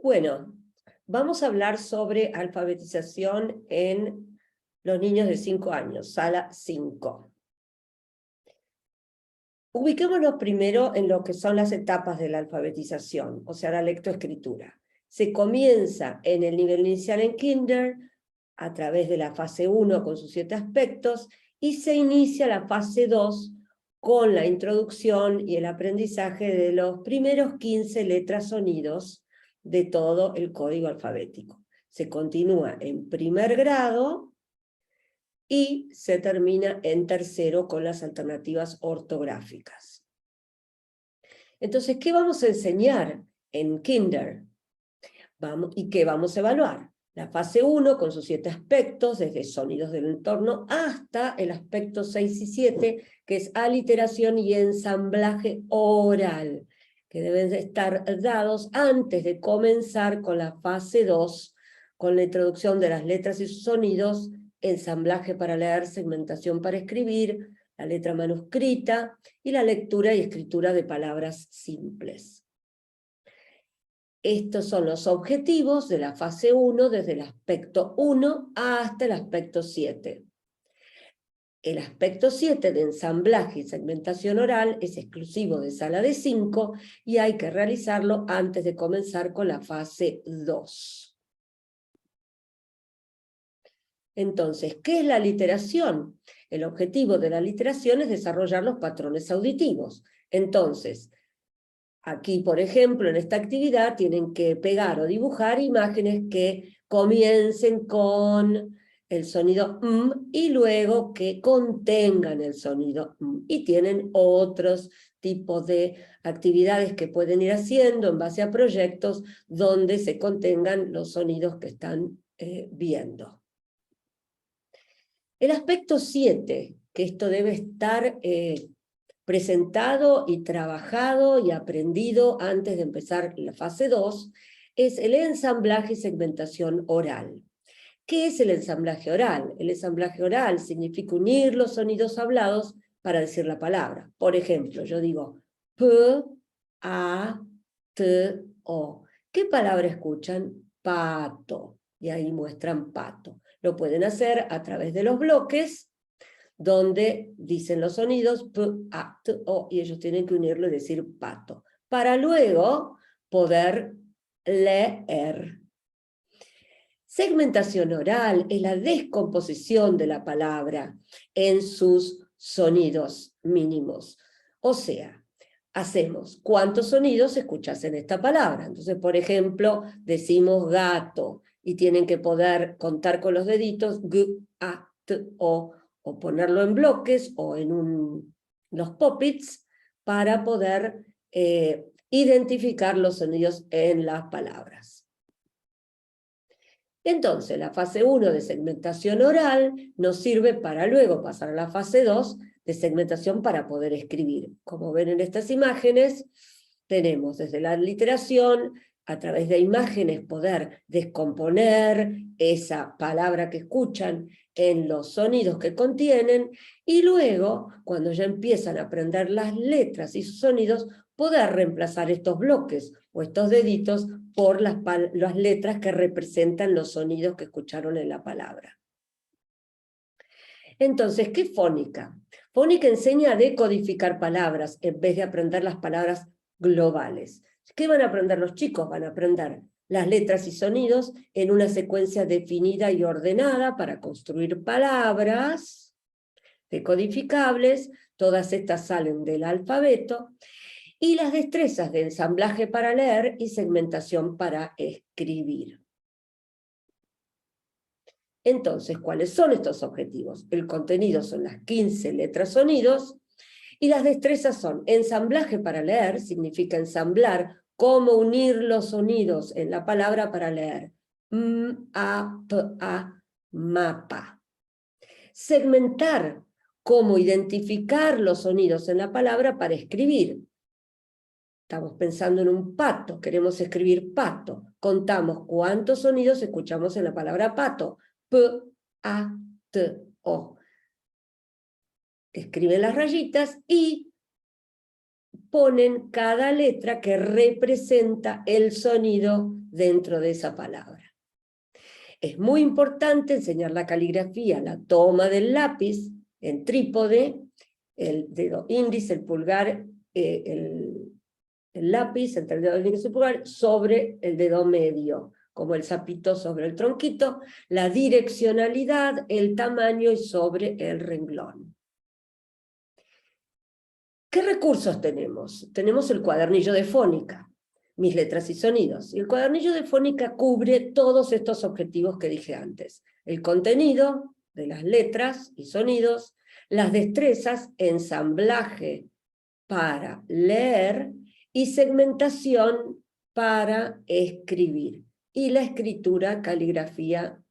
Bueno, vamos a hablar sobre alfabetización en los niños de 5 años, sala 5. Ubiquémonos primero en lo que son las etapas de la alfabetización, o sea, la lectoescritura. Se comienza en el nivel inicial en kinder, a través de la fase 1 con sus 7 aspectos, y se inicia la fase 2 con la introducción y el aprendizaje de los primeros 15 letras sonidos de todo el código alfabético. Se continúa en primer grado y se termina en tercero con las alternativas ortográficas. Entonces, ¿qué vamos a enseñar en kinder? ¿Y qué vamos a evaluar? La fase 1 con sus 7 aspectos, desde sonidos del entorno hasta el aspecto 6 y 7, que es aliteración y ensamblaje oral, que deben de estar dados antes de comenzar con la fase 2, con la introducción de las letras y sus sonidos, ensamblaje para leer, segmentación para escribir, la letra manuscrita y la lectura y escritura de palabras simples. Estos son los objetivos de la fase 1 desde el aspecto 1 hasta el aspecto 7. El aspecto 7 de ensamblaje y segmentación oral es exclusivo de sala de 5 y hay que realizarlo antes de comenzar con la fase 2. Entonces, ¿qué es la literación? El objetivo de la literación es desarrollar los patrones auditivos. Entonces, aquí, por ejemplo, en esta actividad tienen que pegar o dibujar imágenes que comiencen con el sonido y luego que contengan el sonido y tienen otros tipos de actividades que pueden ir haciendo en base a proyectos donde se contengan los sonidos que están viendo. El aspecto 7, que esto debe estar presentado y trabajado y aprendido antes de empezar la fase 2, es el ensamblaje y segmentación oral. ¿Qué es el ensamblaje oral? El ensamblaje oral significa unir los sonidos hablados para decir la palabra. Por ejemplo, yo digo P, A, T, O. ¿Qué palabra escuchan? Pato. Y ahí muestran pato. Lo pueden hacer a través de los bloques, donde dicen los sonidos P, A, T, O, y ellos tienen que unirlo y decir pato, para luego poder leer. Segmentación oral es la descomposición de la palabra en sus sonidos mínimos. O sea, hacemos cuántos sonidos escuchas en esta palabra. Entonces, por ejemplo, decimos gato y tienen que poder contar con los deditos G, A, T, o ponerlo en bloques o en los pop-its para poder identificar los sonidos en las palabras. Entonces, la fase 1 de segmentación oral nos sirve para luego pasar a la fase 2 de segmentación para poder escribir. Como ven en estas imágenes, tenemos desde la literación, a través de imágenes, poder descomponer esa palabra que escuchan en los sonidos que contienen, y luego, cuando ya empiezan a aprender las letras y sus sonidos, poder reemplazar estos bloques o estos deditos por las letras que representan los sonidos que escucharon en la palabra. Entonces, ¿qué es fónica? Fónica enseña a decodificar palabras en vez de aprender las palabras globales. ¿Qué van a aprender los chicos? Van a aprender las letras y sonidos en una secuencia definida y ordenada para construir palabras decodificables. Todas estas salen del alfabeto. Y las destrezas de ensamblaje para leer y segmentación para escribir. Entonces, ¿cuáles son estos objetivos? El contenido son las 15 letras sonidos, y las destrezas son ensamblaje para leer, significa ensamblar, cómo unir los sonidos en la palabra para leer. A, P, A, mapa. Segmentar, cómo identificar los sonidos en la palabra para escribir. Estamos pensando en un pato, queremos escribir pato. Contamos cuántos sonidos escuchamos en la palabra pato. P, A, T, O. Escriben las rayitas y ponen cada letra que representa el sonido dentro de esa palabra. Es muy importante enseñar la caligrafía, la toma del lápiz en trípode, el dedo índice, el pulgar, el lápiz entre el dedo índice y el pulgar sobre el dedo medio, como el sapito sobre el tronquito, la direccionalidad, el tamaño y sobre el renglón. ¿Qué recursos tenemos? Tenemos el cuadernillo de fónica, mis letras y sonidos. Y el cuadernillo de fónica cubre todos estos objetivos que dije antes. El contenido de las letras y sonidos, las destrezas, ensamblaje para leer y segmentación para escribir. Y la escritura, caligrafía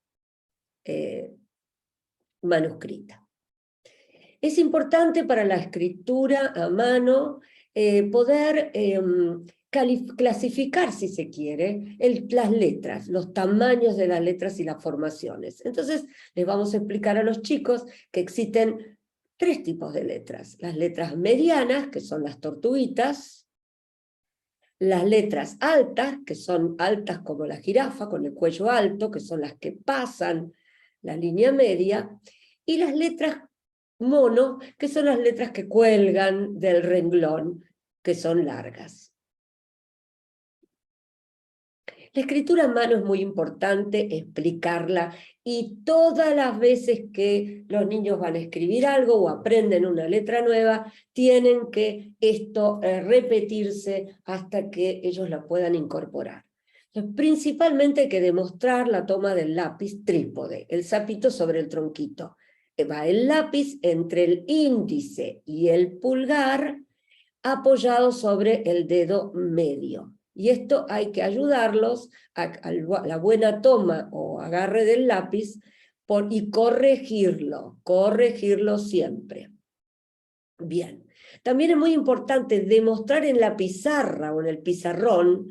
manuscrita. Es importante para la escritura a mano poder clasificar, si se quiere, las letras, los tamaños de las letras y las formaciones. Entonces, les vamos a explicar a los chicos que existen 3 tipos de letras. Las letras medianas, que son las tortuguitas, las letras altas, que son altas como la jirafa, con el cuello alto, que son las que pasan la línea media, y las letras mono, que son las letras que cuelgan del renglón, que son largas. La escritura a mano es muy importante explicarla, y todas las veces que los niños van a escribir algo o aprenden una letra nueva, tienen que repetirse hasta que ellos la puedan incorporar. Entonces, principalmente hay que demostrar la toma del lápiz trípode, el sapito sobre el tronquito. Va el lápiz entre el índice y el pulgar apoyado sobre el dedo medio. Y esto hay que ayudarlos a la buena toma o agarre del lápiz y corregirlo siempre. Bien. También es muy importante demostrar en la pizarra o en el pizarrón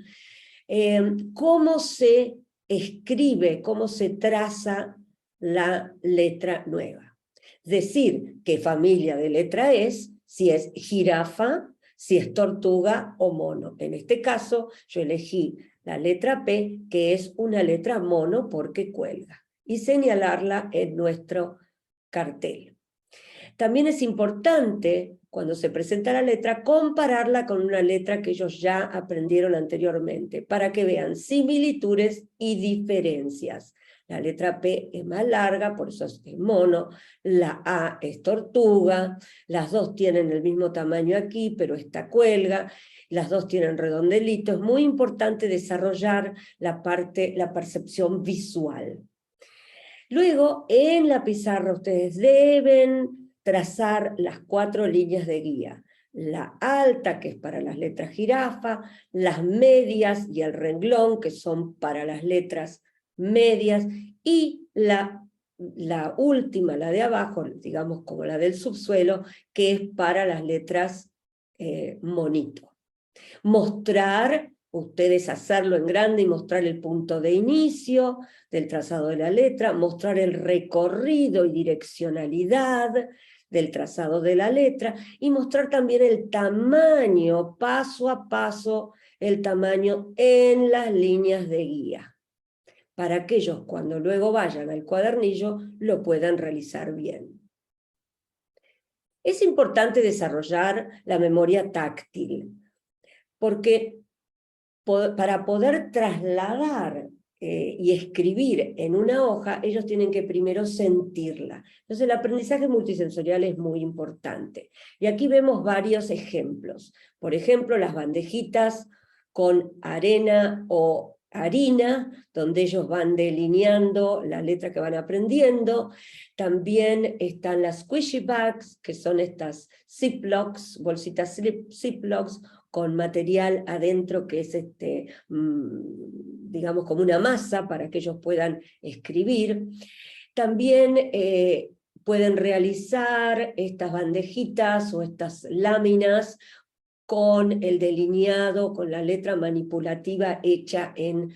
cómo se escribe, cómo se traza la letra nueva. Decir qué familia de letra es, si es jirafa, si es tortuga o mono. En este caso, yo elegí la letra P, que es una letra mono porque cuelga, y señalarla en nuestro cartel. También es importante, cuando se presenta la letra, compararla con una letra que ellos ya aprendieron anteriormente, para que vean similitudes y diferencias. La letra P es más larga, por eso es mono, la A es tortuga, las dos tienen el mismo tamaño aquí, pero esta cuelga, las dos tienen redondelito. Es muy importante desarrollar la percepción visual. Luego, en la pizarra ustedes deben trazar las 4 líneas de guía. La alta, que es para las letras jirafa, las medias y el renglón, que son para las letras medias, y la última, la de abajo, digamos como la del subsuelo, que es para las letras monito. Mostrar, ustedes hacerlo en grande y mostrar el punto de inicio del trazado de la letra, mostrar el recorrido y direccionalidad del trazado de la letra, y mostrar también el tamaño, paso a paso, el tamaño en las líneas de guía, para que ellos cuando luego vayan al cuadernillo lo puedan realizar bien. Es importante desarrollar la memoria táctil, porque para poder trasladar y escribir en una hoja, ellos tienen que primero sentirla. Entonces el aprendizaje multisensorial es muy importante. Y aquí vemos varios ejemplos. Por ejemplo, las bandejitas con arena o harina, donde ellos van delineando la letra que van aprendiendo. También están las squishy bags, que son estas Ziplocs, bolsitas Ziplocs, con material adentro que es digamos como una masa para que ellos puedan escribir. También pueden realizar estas bandejitas o estas láminas con el delineado, con la letra manipulativa hecha en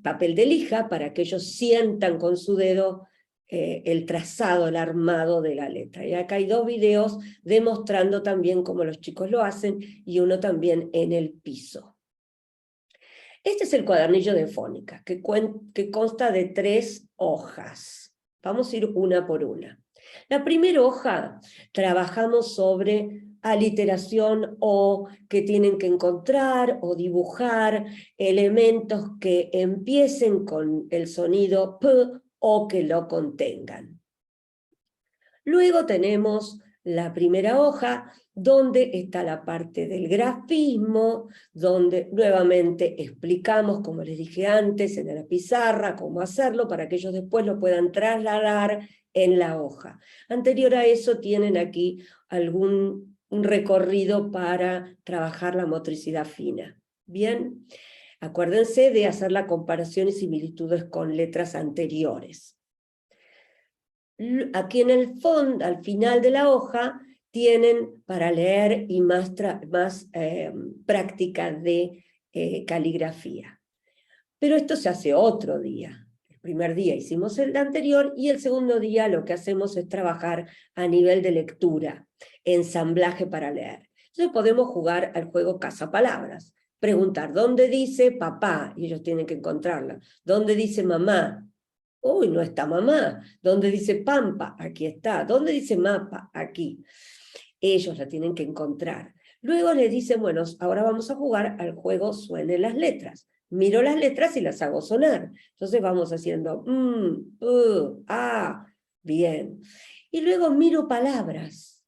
papel de lija, para que ellos sientan con su dedo el trazado, el armado de la letra. Y acá hay 2 videos demostrando también cómo los chicos lo hacen, y uno también en el piso. Este es el cuadernillo de fónica, que consta de 3 hojas. Vamos a ir una por una. La primera hoja trabajamos sobre aliteración, o que tienen que encontrar o dibujar elementos que empiecen con el sonido P o que lo contengan. Luego tenemos la primera hoja, donde está la parte del grafismo, donde nuevamente explicamos, como les dije antes, en la pizarra, cómo hacerlo para que ellos después lo puedan trasladar en la hoja. Anterior a eso tienen aquí un recorrido para trabajar la motricidad fina. Bien, acuérdense de hacer la comparación y similitudes con letras anteriores. Aquí en el fondo, al final de la hoja, tienen para leer y más práctica de caligrafía. Pero esto se hace otro día. El primer día hicimos el anterior, y el segundo día lo que hacemos es trabajar a nivel de lectura, ensamblaje para leer. Entonces podemos jugar al juego cazapalabras, preguntar dónde dice papá, y ellos tienen que encontrarla. ¿Dónde dice mamá? Uy, no está mamá. ¿Dónde dice Pampa? Aquí está. ¿Dónde dice Mapa? Aquí. Ellos la tienen que encontrar. Luego les dicen, bueno, ahora vamos a jugar al juego suenen las letras. Miro las letras y las hago sonar. Entonces vamos haciendo bien. Y luego miro palabras.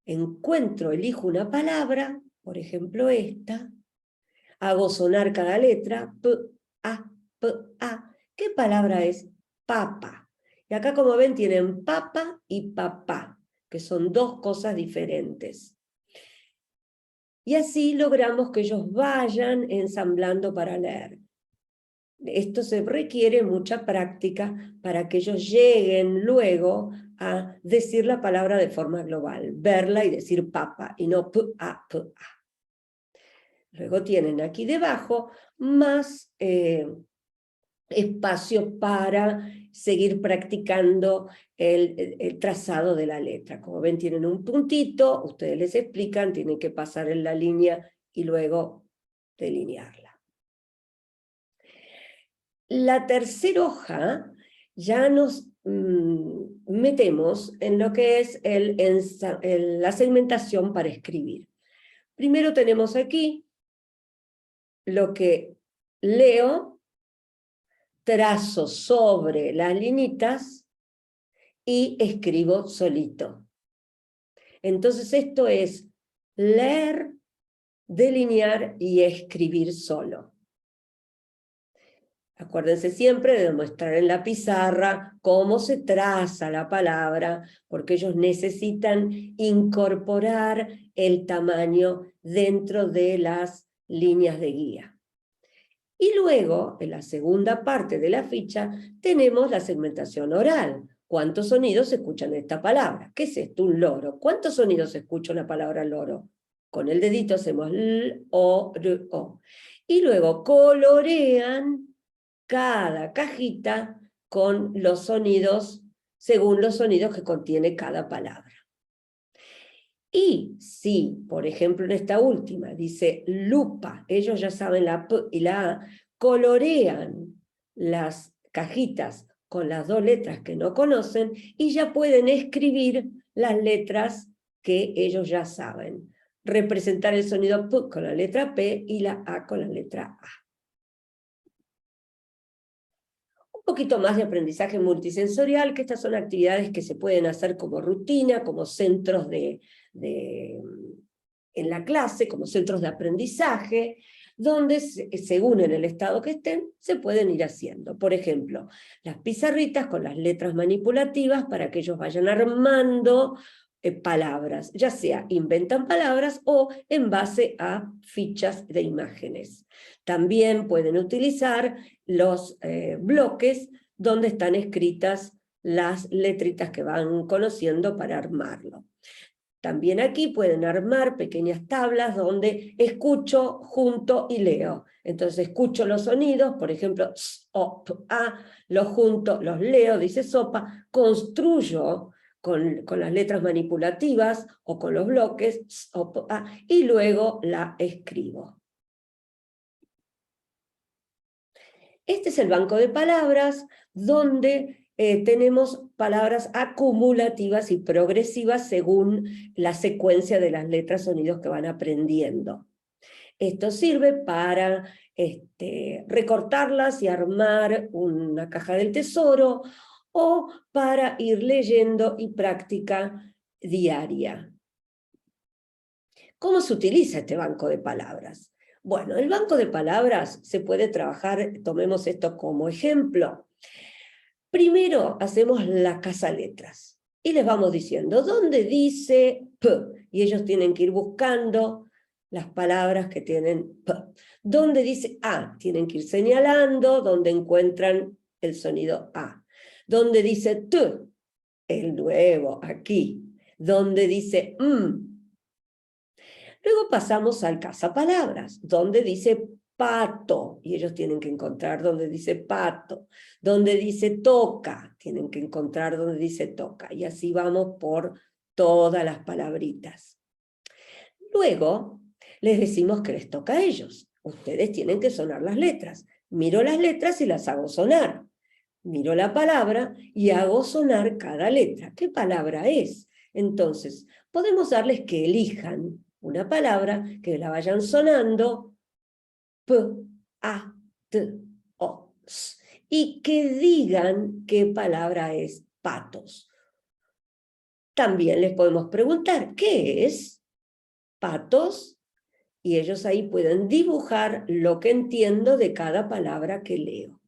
Elijo una palabra, por ejemplo esta. Hago sonar cada letra, ¿Qué palabra es? Papa. Y acá, como ven, tienen papa y papá, que son 2 cosas diferentes. Y así logramos que ellos vayan ensamblando para leer. Esto se requiere mucha práctica para que ellos lleguen luego a decir la palabra de forma global, verla y decir papa, y no p-a. Luego tienen aquí debajo más espacio para seguir practicando el trazado de la letra. Como ven, tienen un puntito, ustedes les explican, tienen que pasar en la línea y luego delinearla. La tercera hoja ya nos metemos en lo que es la segmentación para escribir. Primero tenemos aquí lo que leo, trazo sobre las linitas y escribo solito. Entonces esto es leer, delinear y escribir solo. Acuérdense siempre de demostrar en la pizarra cómo se traza la palabra, porque ellos necesitan incorporar el tamaño dentro de las líneas de guía. Y luego, en la segunda parte de la ficha, tenemos la segmentación oral. ¿Cuántos sonidos se escuchan de esta palabra? ¿Qué es esto? Un loro. ¿Cuántos sonidos se escucha la palabra loro? Con el dedito hacemos l, o, r, o. Y luego colorean cada cajita con los sonidos, según los sonidos que contiene cada palabra. Y si, por ejemplo, en esta última dice lupa, ellos ya saben la P y la A, colorean las cajitas con las 2 letras que no conocen y ya pueden escribir las letras que ellos ya saben. Representar el sonido P con la letra P y la A con la letra A. Un poquito más de aprendizaje multisensorial, que estas son actividades que se pueden hacer como rutina, como centros en la clase, como centros de aprendizaje, donde según en el estado que estén, se pueden ir haciendo. Por ejemplo, las pizarritas con las letras manipulativas para que ellos vayan armando palabras, ya sea inventan palabras o en base a fichas de imágenes. También pueden utilizar los bloques donde están escritas las letritas que van conociendo para armarlo. También aquí pueden armar pequeñas tablas donde escucho, junto y leo. Entonces escucho los sonidos, por ejemplo, s, o, p, a, los junto, los leo, dice sopa, construyo con las letras manipulativas o con los bloques, s, o, p, a, y luego la escribo. Este es el banco de palabras donde tenemos palabras acumulativas y progresivas según la secuencia de las letras, sonidos que van aprendiendo. Esto sirve para recortarlas y armar una caja del tesoro o para ir leyendo y práctica diaria. ¿Cómo se utiliza este banco de palabras? Bueno, el banco de palabras se puede trabajar, tomemos esto como ejemplo. Primero hacemos la casaletras y les vamos diciendo, ¿dónde dice P? Y ellos tienen que ir buscando las palabras que tienen P. ¿Dónde dice A? Tienen que ir señalando donde encuentran el sonido A. ¿Dónde dice T? El nuevo, aquí. ¿Dónde dice M? Luego pasamos al cazapalabras, donde dice pato, y ellos tienen que encontrar donde dice pato. Donde dice toca, tienen que encontrar donde dice toca. Y así vamos por todas las palabritas. Luego les decimos que les toca a ellos. Ustedes tienen que sonar las letras. Miro las letras y las hago sonar. Miro la palabra y hago sonar cada letra. ¿Qué palabra es? Entonces, podemos darles que elijan una palabra, que la vayan sonando, P, A, T, O, S, y que digan qué palabra es patos. También les podemos preguntar, ¿qué es patos? Y ellos ahí pueden dibujar lo que entiendo de cada palabra que leo.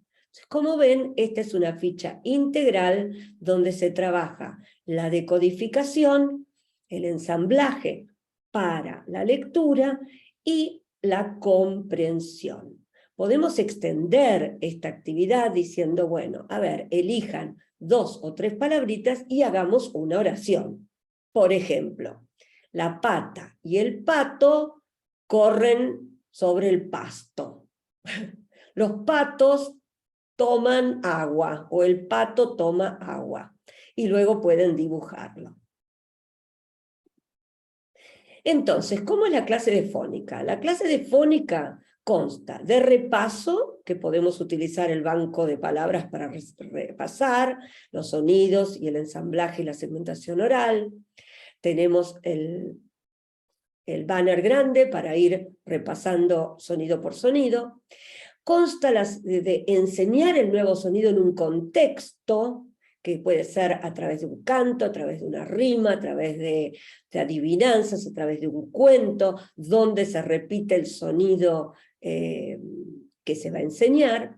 Como ven, esta es una ficha integral donde se trabaja la decodificación, el ensamblaje para la lectura y la comprensión. Podemos extender esta actividad diciendo, bueno, a ver, elijan 2 o 3 palabritas y hagamos una oración. Por ejemplo, la pata y el pato corren sobre el pasto. Los patos toman agua o el pato toma agua y luego pueden dibujarlo. Entonces, ¿cómo es la clase de fónica? La clase de fónica consta de repaso, que podemos utilizar el banco de palabras para repasar los sonidos y el ensamblaje y la segmentación oral. Tenemos el banner grande para ir repasando sonido por sonido. Consta de enseñar el nuevo sonido en un contexto, que puede ser a través de un canto, a través de una rima, a través de adivinanzas, a través de un cuento, donde se repite el sonido que se va a enseñar.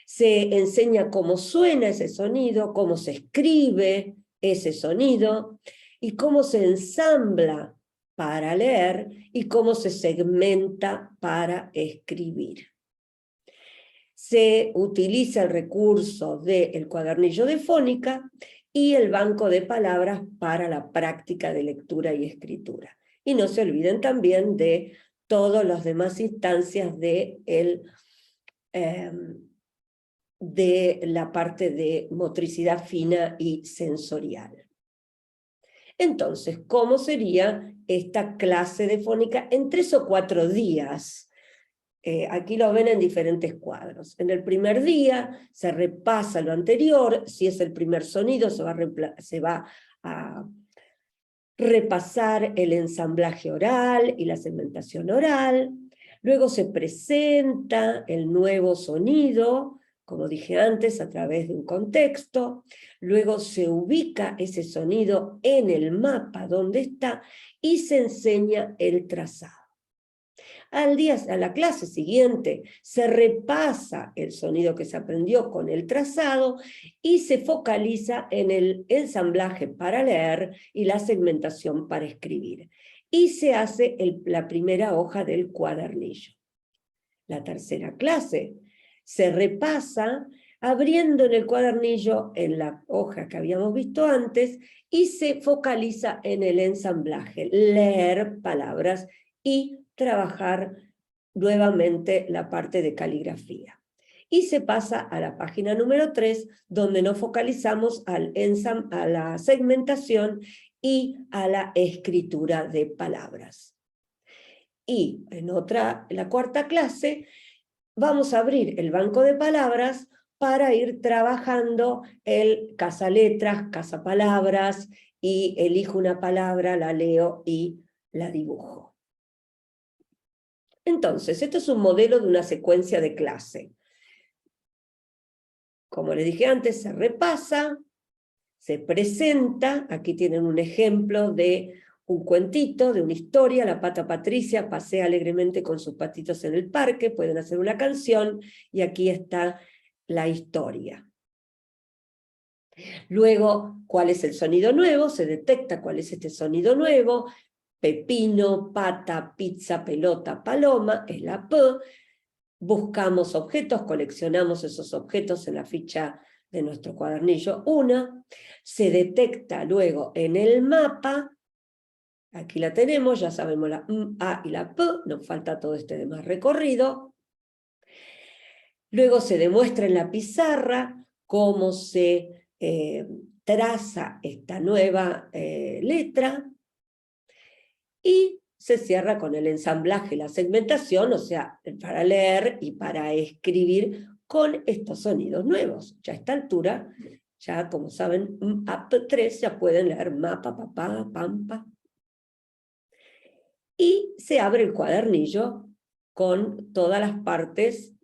Se enseña cómo suena ese sonido, cómo se escribe ese sonido, y cómo se ensambla para leer, y cómo se segmenta para escribir. Se utiliza el recurso del cuadernillo de fónica y el banco de palabras para la práctica de lectura y escritura. Y no se olviden también de todas las demás instancias de la parte de motricidad fina y sensorial. Entonces, ¿cómo sería esta clase de fónica en 3 o 4 días? Aquí lo ven en diferentes cuadros. En el primer día se repasa lo anterior, si es el primer sonido se va a repasar el ensamblaje oral y la segmentación oral. Luego se presenta el nuevo sonido, como dije antes, a través de un contexto. Luego se ubica ese sonido en el mapa donde está y se enseña el trazado. A la clase siguiente se repasa el sonido que se aprendió con el trazado y se focaliza en el ensamblaje para leer y la segmentación para escribir. Y se hace la primera hoja del cuadernillo. La tercera clase se repasa abriendo en el cuadernillo, en la hoja que habíamos visto antes, y se focaliza en el ensamblaje, leer palabras y trabajar nuevamente la parte de caligrafía. Y se pasa a la página número 3, donde nos focalizamos a la segmentación y a la escritura de palabras. Y en la cuarta clase, vamos a abrir el banco de palabras para ir trabajando el cazaletras, cazapalabras, y elijo una palabra, la leo y la dibujo. Entonces, esto es un modelo de una secuencia de clase. Como les dije antes, se repasa, se presenta, aquí tienen un ejemplo de un cuentito, de una historia, la pata Patricia pasea alegremente con sus patitos en el parque, pueden hacer una canción, y aquí está la historia. Luego, ¿cuál es el sonido nuevo? Se detecta cuál es este sonido nuevo: pepino, pata, pizza, pelota, paloma, es la P. Buscamos objetos, coleccionamos esos objetos en la ficha de nuestro cuadernillo 1. Se detecta luego en el mapa, aquí la tenemos, ya sabemos la M, A y la P, nos falta todo este demás recorrido. Luego se demuestra en la pizarra cómo se traza esta nueva letra, y se cierra con el ensamblaje, la segmentación, o sea, para leer y para escribir con estos sonidos nuevos. Ya a esta altura, ya como saben, AP3 ya pueden leer mapa, papá, pampa. Y se abre el cuadernillo con todas las partes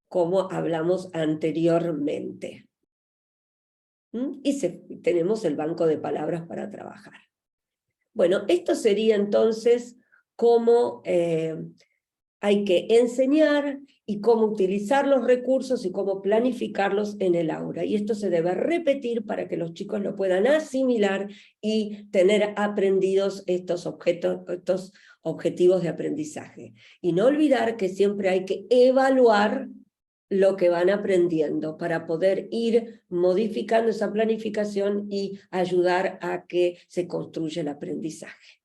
como hablamos anteriormente. Y tenemos el banco de palabras para trabajar. Bueno, esto sería entonces cómo hay que enseñar y cómo utilizar los recursos y cómo planificarlos en el aula. Y esto se debe repetir para que los chicos lo puedan asimilar y tener aprendidos estos objetivos de aprendizaje. Y no olvidar que siempre hay que evaluar lo que van aprendiendo para poder ir modificando esa planificación y ayudar a que se construya el aprendizaje.